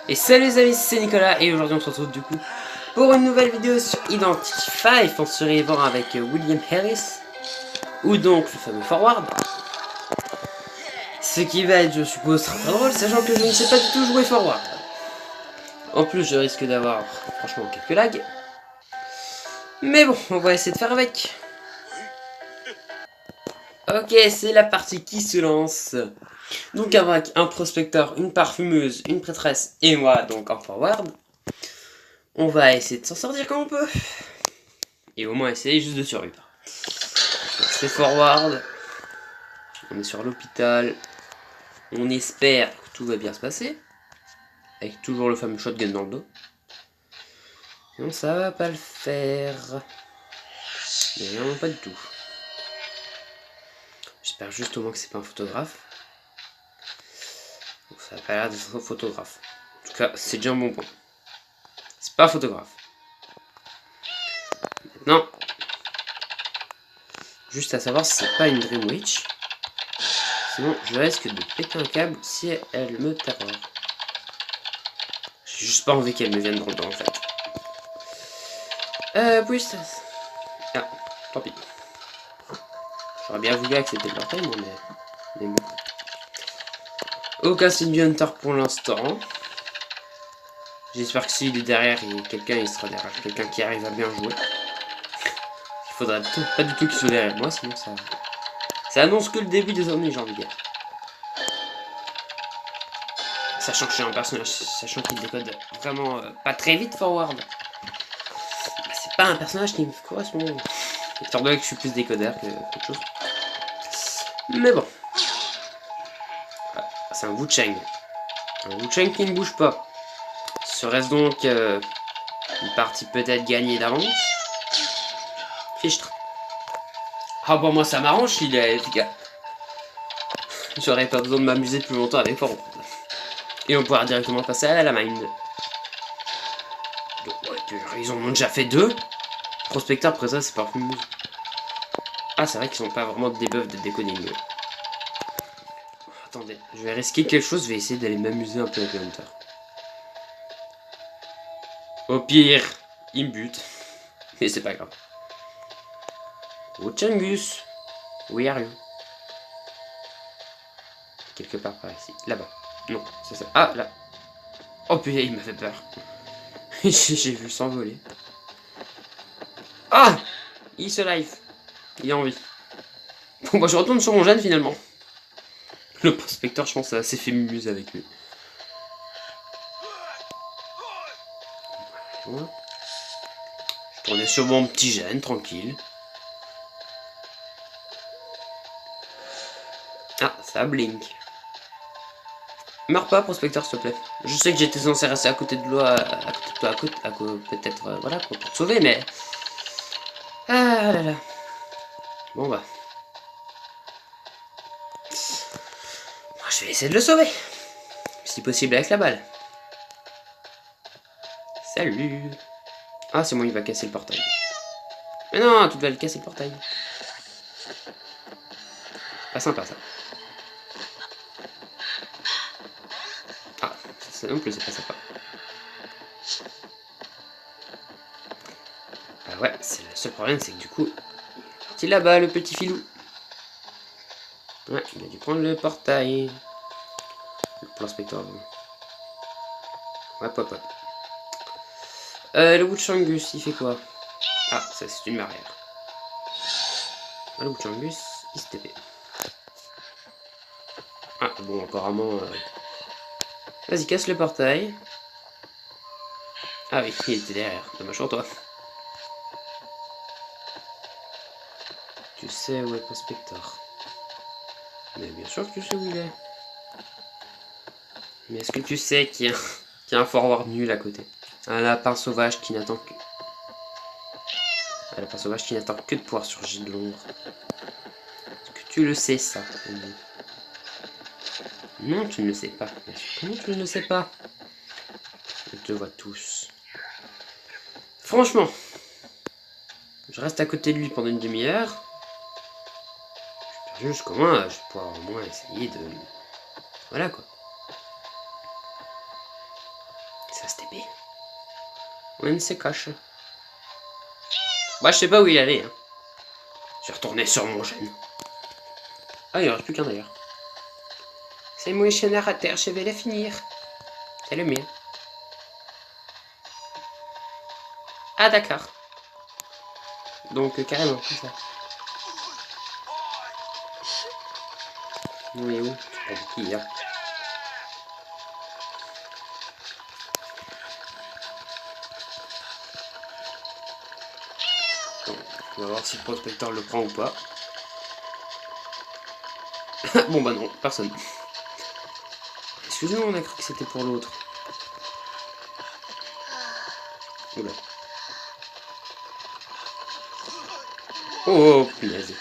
Et salut les amis, c'est Nicolas et aujourd'hui on se retrouve du coup pour une nouvelle vidéo sur Identity 5 en survivant avec William Harris, ou donc le fameux Forward. Ce qui va être, je suppose, très drôle, sachant que je ne sais pas du tout jouer Forward. En plus, je risque d'avoir franchement quelques lags. Mais bon, on va essayer de faire avec. Ok, c'est la partie qui se lance. Donc avec un prospecteur, une parfumeuse, une prêtresse et moi donc en Forward. On va essayer de s'en sortir comme on peut. Et au moins essayer juste de survivre. C'est Forward. On est sur l'hôpital. On espère que tout va bien se passer. Avec toujours le fameux shotgun dans le dos. Non, ça va pas le faire. Mais vraiment pas du tout. J'espère juste au moins que c'est pas un photographe. Ça a pas l'air d'être un photographe. En tout cas, c'est déjà un bon point. C'est pas un photographe. Maintenant, juste à savoir si c'est pas une Dream Witch. Sinon, je risque de péter un câble si elle me terrore. J'ai juste pas envie qu'elle me vienne dans le dos en fait. Puis ah, tant pis. J'aurais bien voulu accepter le portail, moi, mais bon. Aucun signe du Hunter pour l'instant. J'espère que s'il est derrière, quelqu'un il sera derrière. Quelqu'un qui arrive à bien jouer. Il faudrait pas du tout qu'il soit derrière moi, sinon ça annonce que le début des ennuis, j'ai envie de dire. Sachant que je suis un personnage, sachant qu'il décode vraiment pas très vite Forward. C'est pas un personnage qui me correspond. Étant donné que je suis plus décodeur que quelque chose. Mais bon. C'est un Wuchang. Un Wuchang qui ne bouge pas. Serait-ce donc une partie peut-être gagnée d'avance? Fichtre. Ah bon, moi ça m'arrange s'il est efficace. J'aurais pas besoin de m'amuser plus longtemps avec Forward. Et on pourra directement passer à la mind. Donc, ouais, ils en ont déjà fait deux. Prospecteur, après ça, c'est pas plus. Ah, c'est vrai qu'ils sont pas vraiment des buffs de décoding. Attendez, je vais risquer quelque chose, je vais essayer d'aller m'amuser un peu avec le Hunter. Au pire, il me bute. Mais c'est pas grave. Oh, Chungus, where are you? Quelque part par ici. Là-bas. Non, c'est ça. Ah, là. Oh putain, il m'a fait peur. J'ai vu s'envoler. Ah! Il se life. Il a envie. Bon, bah, je retourne sur mon gène finalement. Le prospecteur, je pense, a assez fait m'amuser avec lui. Voilà. Je tournais sur mon petit gène, tranquille. Ah, ça blink. Meurs pas, prospecteur, s'il te plaît. Je sais que j'étais censé rester à côté de toi, peut-être, voilà, pour te sauver, mais... Ah là là. Bon bah. Moi, je vais essayer de le sauver. Si possible avec la balle. Salut. Ah, c'est moi, il va casser le portail. Mais non, tu dois le casser le portail. Pas sympa, ça. Ah, ça non plus, c'est pas sympa. Ah ouais, c'est le seul problème, c'est que du coup, il est parti là-bas, le petit filou. Ouais, il a dû prendre le portail. Le prospecteur. Hop, hop, hop. Le Wuchangus, il fait quoi? Ah, ça c'est une barrière. Le Wuchangus, il se TP. Ah, bon, apparemment... Vas-y, casse le portail. Ah oui, il était derrière. Dommage pour toi. Tu sais où est Prospector? Mais bien sûr que tu sais où il est. Mais est-ce que tu sais qu'il y a un forward nul à côté? Un lapin sauvage qui n'attend que... Un lapin sauvage qui n'attend que de pouvoir surgir de l'ombre. Est-ce que tu le sais, ça? Non, tu ne le sais pas. Bien sûr. Comment tu ne le sais pas? Je te vois tous. Franchement, je reste à côté de lui pendant une demi-heure. Jusqu'au moins, je pourrais au moins essayer de... Voilà, quoi. TP. On se cache. Bah, je sais pas où il allait. Hein. Je vais retourner sur mon gène. Ah, il en reste plus qu'un d'ailleurs. C'est mon échenard à terre, je vais la finir. C'est le mien. Ah, d'accord. Donc, carrément, comme ça. On est où? C'est pas qui, hein. Bon, on va voir si le prospecteur le prend ou pas. Bon bah non, personne. Excusez-moi, on a cru que c'était pour l'autre. Oula. Oh, punaise.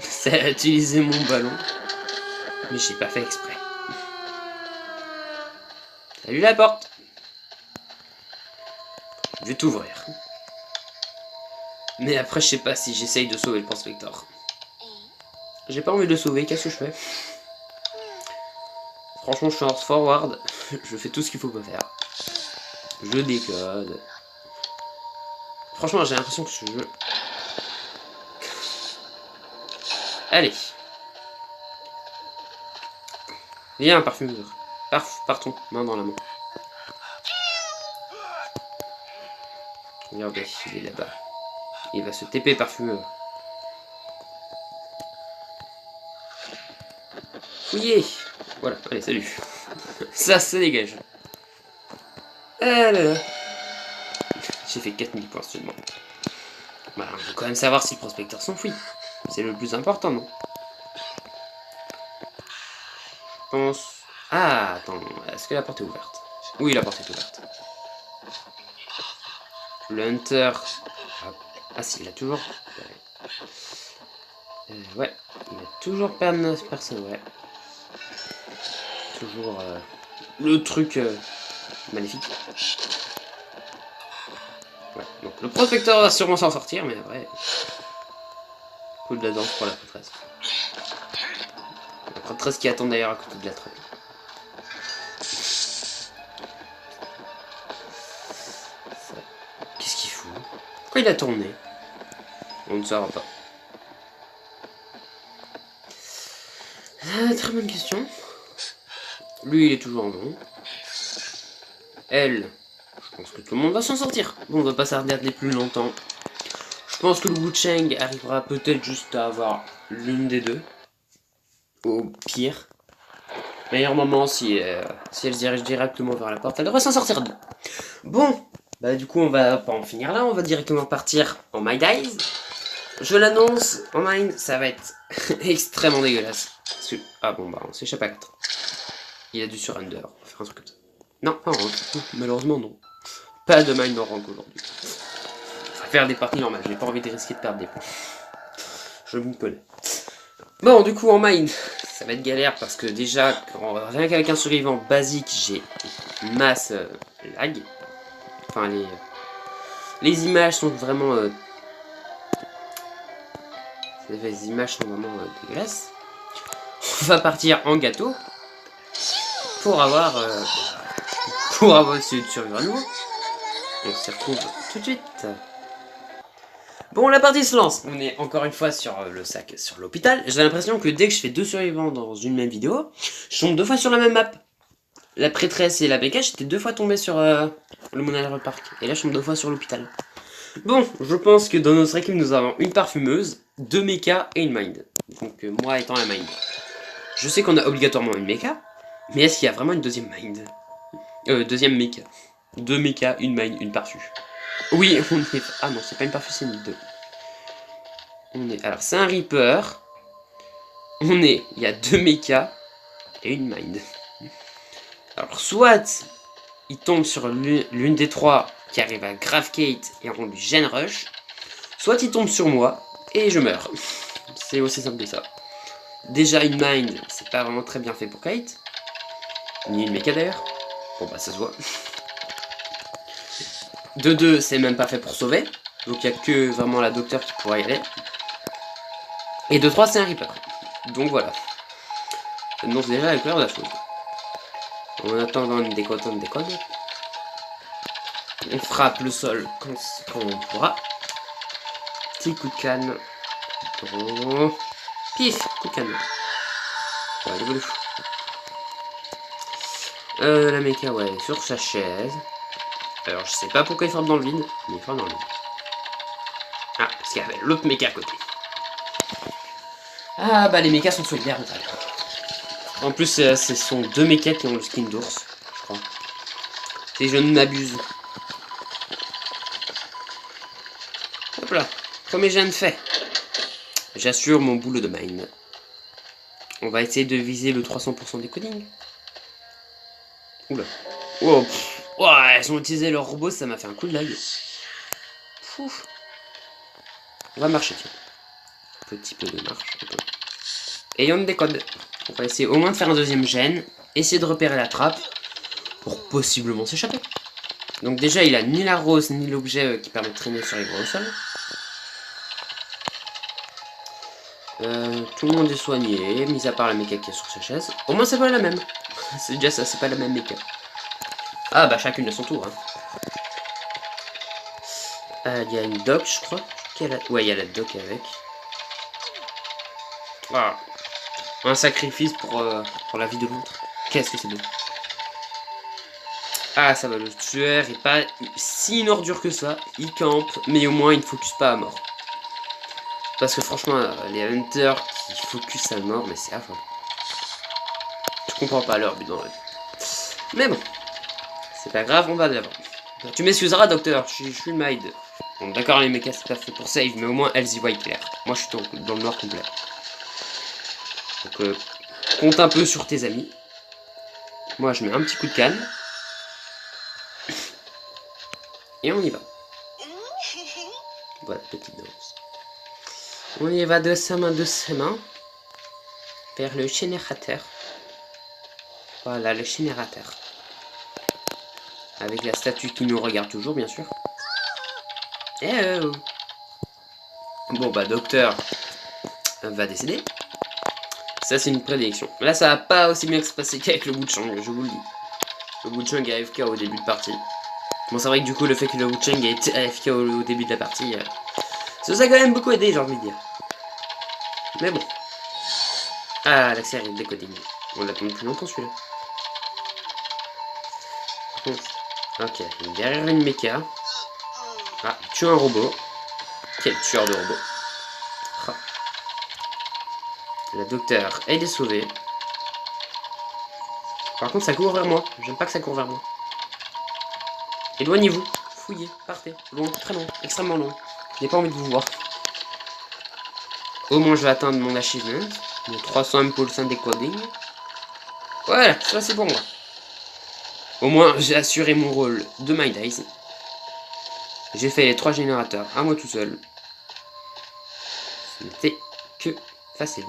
Ça a utilisé mon ballon. Mais j'ai pas fait exprès. Salut la porte. Je vais t'ouvrir. Mais après, je sais pas si j'essaye de sauver le prospecteur. J'ai pas envie de le sauver, qu'est-ce que je fais? Franchement, je suis en forward. Je fais tout ce qu'il faut pas faire. Je décode. Franchement, j'ai l'impression que ce jeu... Allez. Viens, parfumeur. Partons, main dans la main. Regardez, il est là-bas. Il va se TP parfumeur. Fouillez. Voilà, allez, salut. Ça se dégage. Alors... J'ai fait 4000 points seulement. Bah, on veut quand même savoir si le prospecteur s'enfuit. C'est le plus important, non? Je pense... Ah, attends, est-ce que la porte est ouverte? Oui, la porte est ouverte. Le Hunter... Ah si, il a toujours... ouais, il a toujours personne, ouais. Toujours le truc maléfique. Ouais, donc le prospecteur va sûrement s'en sortir, mais après... Coup de la danse pour la prêtresse. La prêtresse qui attend d'ailleurs à côté de la trappe. Qu'est-ce qu'il fout? Pourquoi il a tourné? On ne saura pas. Très bonne question. Lui, il est toujours en bon. Elle, je pense que tout le monde va s'en sortir. Bon, on va pas s'arrêter plus longtemps. Je pense que le Wu Cheng arrivera peut-être juste à avoir l'une des deux. Au pire. Meilleur moment, si elle se dirige directement vers la porte, elle devrait s'en sortir de là. Bon, bah du coup, on va pas en finir là. On va directement partir en My Dice. Je l'annonce, en mine, ça va être extrêmement dégueulasse. Ah bon, bah on s'échappe à 4. Il a du surrender, on va faire un truc comme ça. Non, pas en rank, malheureusement non. Pas de mine en rank aujourd'hui. On va faire des parties normales, j'ai pas envie de risquer de perdre des points. Je me connais. Bon, du coup en mine, ça va être galère parce que déjà, rien qu'avec un survivant basique, j'ai masse lag. Enfin, les images sont vraiment... les images sont vraiment dégueulasses. On va partir en gâteau pour avoir essayé de survivre à nouveau. On se retrouve tout de suite. Bon, la partie se lance. On est encore une fois sur le sac, sur l'hôpital. J'ai l'impression que dès que je fais deux survivants dans une même vidéo, je tombe deux fois sur la même map. La prêtresse et la BK, j'étais deux fois tombé sur le Monaco Park. Et là, je tombe deux fois sur l'hôpital. Bon, je pense que dans notre équipe, nous avons une parfumeuse, deux mechas et une mind. Donc, moi étant la mind. Je sais qu'on a obligatoirement une mecha, mais est-ce qu'il y a vraiment une deuxième mind? Deuxième mecha. Deux mechas, une mind, une parfu. Oui, on est... Ah non, c'est pas une parfu, c'est une deux. On est... Alors, c'est un Reaper. On est... Il y a deux mechas et une mind. Alors, soit il tombe sur l'une des trois qui arrive à Grave Kate et on lui gêne rush, soit il tombe sur moi et je meurs. C'est aussi simple que ça. Déjà une mind, c'est pas vraiment très bien fait pour Kate. Ni une mecha d'ailleurs. Bon bah ça se voit. De 2, c'est même pas fait pour sauver. Donc il n'y a que vraiment la docteur qui pourra y aller. Et de 3, c'est un Reaper. Donc voilà. annonce déjà la couleur de la chose. En attendant une décode, on frappe le sol quand on pourra. Petit coup de canne. Oh. Pif, coup de canne. Ouais, il est fou. La méca, ouais, sur sa chaise. Alors, je sais pas pourquoi il frappe dans le vide, mais il frappe dans le vide. Ah, parce qu'il y avait l'autre méca à côté. Ah, bah les mécas sont solidaires, on dirait. En plus, ce sont deux mécas qui ont le skin d'ours, je crois. Si je ne m'abuse. Hop là, premier gène fait. J'assure mon boulot de mine. On va essayer de viser le 300% des codings. Oula. Oh, ouais, elles ont utilisé leur robot, ça m'a fait un coup de lag. Pouf. On va marcher, tiens. Petit peu de marche. Ayons des codes. On va essayer au moins de faire un deuxième gène. Essayer de repérer la trappe. Pour possiblement s'échapper. Donc déjà, il a ni la rose, ni l'objet qui permet de traîner sur les gros sols. Tout le monde est soigné, mis à part la méca qui est sur sa chaise. Au moins, c'est pas la même. C'est déjà ça, c'est pas la même méca. Ah bah, chacune à son tour. Hein. Il y a une doc, je crois. Ouais, il y a la doc avec. Ah. Un sacrifice pour la vie de l'autre. Qu'est-ce que c'est beau. Ah, ça va, le tueur est pas si une ordure que ça. Il campe, mais au moins, il ne focus pas à mort. Parce que franchement, les hunters qui focus à mort, mais c'est affreux. Je comprends pas leur but dans la vie. Mais bon, c'est pas grave, on va de l'avant. Tu m'excuseras, docteur, je suis le maid. Bon, d'accord, les mechas, c'est pas fait pour save, mais au moins, elles y voient clair. Moi, je suis dans le noir complet. Donc, compte un peu sur tes amis. Moi, je mets un petit coup de canne. Et on y va. Voilà, petite danse. On y va doucement, vers le générateur. Voilà, le générateur. Avec la statue qui nous regarde toujours, bien sûr. Eh oh. Bon, bah, docteur va décéder. Ça, c'est une prédiction. Là, ça va pas aussi bien que se passer qu'avec le Wuchang, je vous le dis. Le Wuchang est AFK au début de partie. Bon, c'est vrai que du coup, le fait que le Wuchang ait été AFK au début de la partie, ça a quand même beaucoup aidé, j'ai envie de dire. Mais bon. Ah, l'accès arrive des coding. On l'attend plus longtemps, celui-là. Ok, derrière une mecha. Ah, tue un robot. Quel tueur de robot. Ah. La docteur, elle est sauvée. Par contre, ça court vers moi. J'aime pas que ça court vers moi. Éloignez-vous. Fouillez. Partez. Loin. Très loin. Extrêmement loin. Je n'ai pas envie de vous voir. Au moins, je vais atteindre mon achievement. Mon 300 impulsant decoding. Voilà. Ça, c'est pour moi. Au moins, j'ai assuré mon rôle de My Days. J'ai fait les 3 générateurs à moi tout seul. Ce n'était que facile.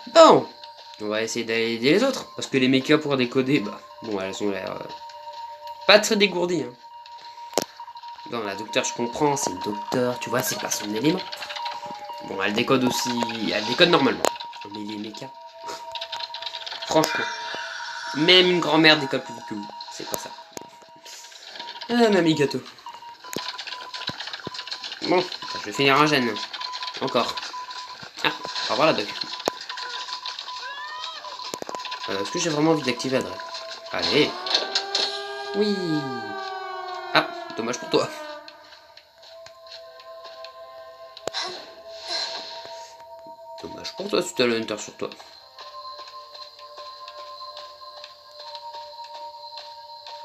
Bon, on va essayer d'aider les autres. Parce que les mechas pour décoder, bah, bon, elles ont l'air pas très dégourdies. Hein. Dans la docteur, je comprends, c'est une docteur, tu vois, c'est pas son élément. Bon, elle décode aussi, elle décode normalement. Mais les mechas, franchement, même une grand-mère décode plus vite que vous. C'est pas ça. Ah, mamie gâteau. Bon, je vais finir un gène. Encore. Ah, au revoir la doc. Est-ce que j'ai vraiment envie d'activer Adrien? Allez. Oui. Ah, dommage pour toi. Dommage pour toi si tu as le hunter sur toi.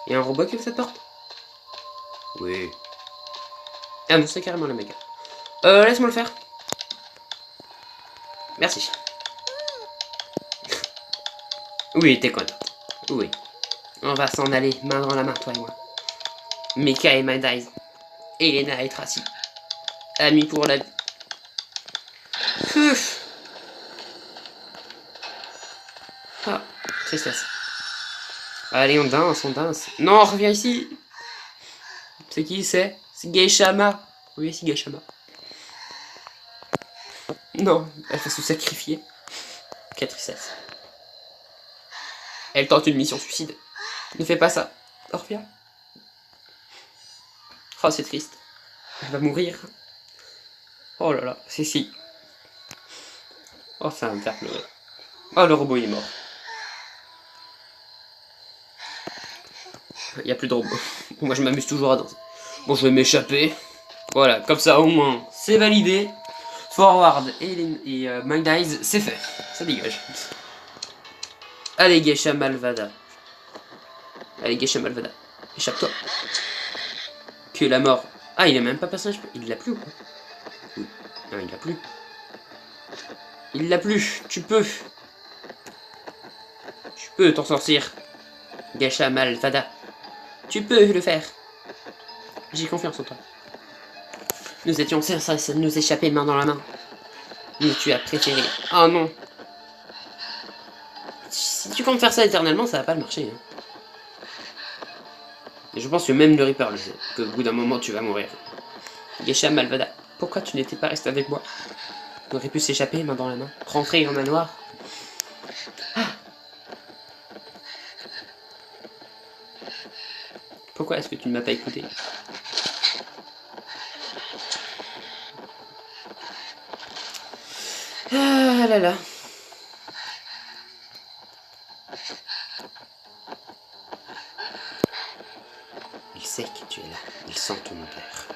Il y a un robot qui ouvre cette porte? Oui. Ah non, c'est carrément le méga. Laisse-moi le faire. Merci. Oui, t'es content. Oui. On va s'en aller, main dans la main, toi et moi. Mecha et My Eyes. Elena et Tracy. Amis pour la vie. Ouf. Ah, tristesse. Allez, on danse, on danse. Non, reviens ici. C'est qui c'est? C'est Geishama. Oui, c'est Geishama. Non, elle va se sacrifier. Quelle tristesse. Elle tente une mission suicide. Ne fais pas ça. Orphia. Oh, c'est triste. Elle va mourir. Oh là là, c'est si. Oh, ça va me faire pleurer. Oh, le robot il est mort. Il n'y a plus de robot. Moi, je m'amuse toujours à danser. Bon, je vais m'échapper. Voilà, comme ça, au moins, c'est validé. Forward et Mind Eyes, c'est fait. Ça dégage. Allez, Geisha Malvada. Allez, Geisha Malvada. Échappe-toi. Que la mort. Ah, il a même pas personnage. Il l'a plus ou quoi? Oui. Non, il l'a plus. Il l'a plus. Tu peux. Tu peux t'en sortir. Geisha Malvada. Tu peux le faire. J'ai confiance en toi. Nous étions censés nous échapper main dans la main. Mais tu as préféré. Oh non. Si tu comptes faire ça éternellement, ça va pas marcher. Hein. Et je pense que même le Reaper le sait. Qu'au bout d'un moment, tu vas mourir. Geisha Malvada, pourquoi tu n'étais pas resté avec moi? On aurait pu s'échapper main dans la main. Rentrer au manoir. Ah. Pourquoi est-ce que tu ne m'as pas écouté? Ah là là. Il sait que tu es là. Il sent ton odeur.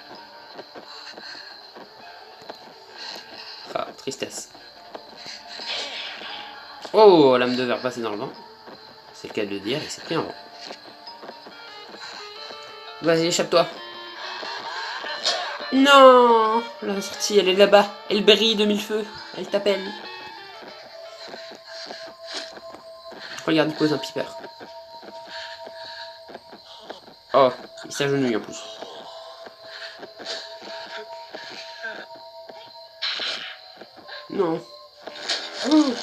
Ah, tristesse. Oh, l'âme de verre passée dans le vent. C'est le cas de le dire, et c'est pris un vent. Vas-y, échappe-toi. Non, la sortie, elle est là-bas. Elle brille de mille feux. Elle t'appelle. Regarde, il pose un piper. Oh, il s'agenouille en plus. Non. Oh,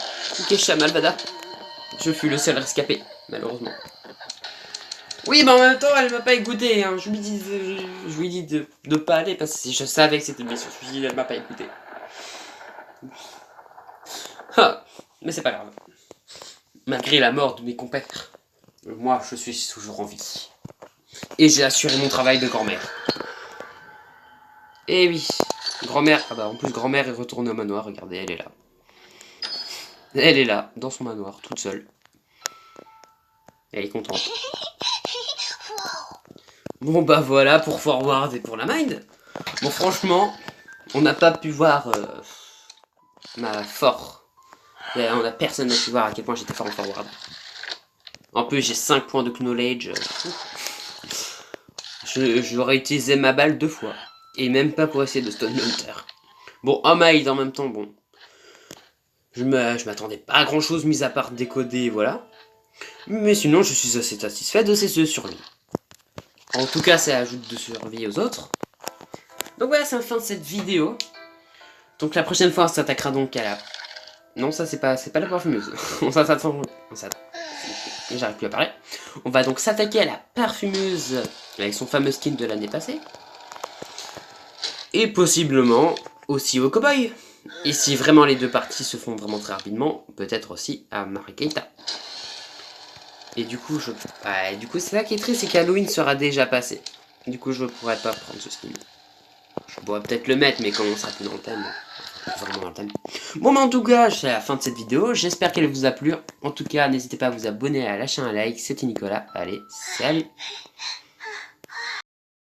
Geisha Malvada. Je fus le seul rescapé, malheureusement. Oui, mais en même temps, elle m'a pas écouté. Hein. Je lui dis de pas aller parce que je savais que c'était une mission suicide, elle m'a pas écouté. Ah, mais c'est pas grave. Malgré la mort de mes compères, moi, je suis toujours en vie. Et j'ai assuré mon travail de grand-mère. Eh oui, grand-mère. Ah bah en plus, grand-mère est retournée au manoir. Regardez, elle est là. Elle est là, dans son manoir, toute seule. Elle est contente. Bon bah voilà pour Forward et pour la Mind. Bon franchement, on n'a pas pu voir ma fort. On a personne n'a pu voir à quel point j'étais fort en Forward. En plus j'ai 5 points de knowledge. J'aurais utilisé ma balle 2 fois. Et même pas pour essayer de Stone Hunter. Bon, en Mind en même temps, bon. Je m'attendais pas à grand chose mis à part décoder, voilà. Mais sinon je suis assez satisfait de ces survies. En tout cas, ça ajoute de survie aux autres. Donc voilà, c'est la fin de cette vidéo. Donc la prochaine fois, on s'attaquera donc à la... Non, ça c'est pas la parfumeuse. J'arrive plus à parler. On va donc s'attaquer à la parfumeuse avec son fameux skin de l'année passée. Et possiblement aussi au cowboy. Et si vraiment les deux parties se font vraiment très rapidement, peut-être aussi à Mariketa. Et du coup, c'est ça qui est triste, c'est qu'Halloween sera déjà passé. Du coup, je pourrais pas prendre ce skin. Je pourrais peut-être le mettre, mais quand on sera plus dans le thème. Vraiment dans le thème. Bon, mais en tout cas, c'est la fin de cette vidéo. J'espère qu'elle vous a plu. En tout cas, n'hésitez pas à vous abonner, à lâcher un like. C'était Nicolas. Allez, salut!